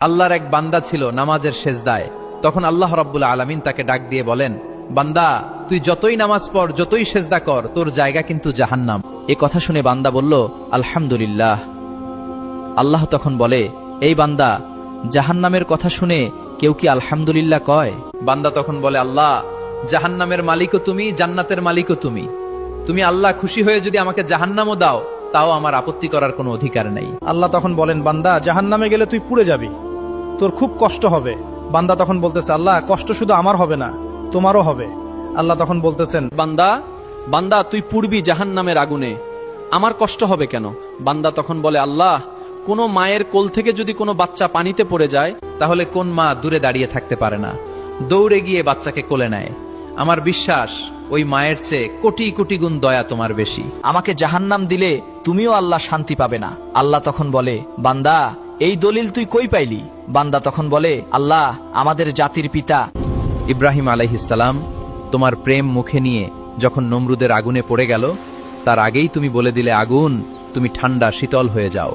আল্লাহর এক বান্দা ছিল নামাজের সেজদায়। তখন আল্লাহ রাব্বুল আলামিন তাকে ডাক দিয়ে বলেন, বান্দা তুই যতই নামাজ পড়, যতই সেজদা কর, তোর জায়গা কিন্তু জাহান্নাম। এ কথা শুনে বান্দা বলল, আলহামদুলিল্লাহ। আল্লাহ তখন বলে, এই বান্দা, জাহান্নামের কথা শুনে কেউ কি আলহামদুলিল্লাহ কয়? বান্দা তখন বলে, আল্লাহ, জাহান্নামের মালিকও তুমি, জান্নাতের মালিকও তুমি। তুমি আল্লাহ খুশি হয়ে যদি আমাকে জাহান্নামও দাও, তাও আমার আপত্তি করার কোনো অধিকার নেই। আল্লাহ তখন বলেন, বান্দা, জাহান্নামে গেলে তুই পুড়ে যাবি, তোর খুব কষ্ট হবে। বান্দা তখন বলতেছে, আল্লাহ, কষ্ট শুধু আমার হবে না, তোমারও হবে। আল্লাহ তখন বলতেছেন, বান্দা তুই পুড়বি জাহান্নামের আগুনে, আমার কষ্ট হবে কেন? বান্দা তখন বলে, আল্লাহ, কোনো মায়ের কোল থেকে যদি কোনো বাচ্চা পানিতে পড়ে যায়, তাহলে কোন মা দূরে দাঁড়িয়ে থাকতে পারে না, দৌড়ে গিয়ে বাচ্চাকে কোলে নেয়। আমার বিশ্বাস ওই মায়ের চেয়ে কোটি কোটি গুণ দয়া তোমার বেশি। আমাকে জাহান্নাম দিলে তুমিও আল্লাহ শান্তি পাবে না। আল্লাহ তখন বলে, বান্দা, এই দলিল তুই কই পাইলি? বান্দা তখন বলে, আল্লাহ, আমাদের জাতির পিতা ইব্রাহিম আলাইহিসসালাম তোমার প্রেম মুখে নিয়ে যখন নমরুদের আগুনে পড়ে গেল, তার আগেই তুমি বলে দিলে, আগুন, তুমি ঠান্ডা শীতল হয়ে যাও।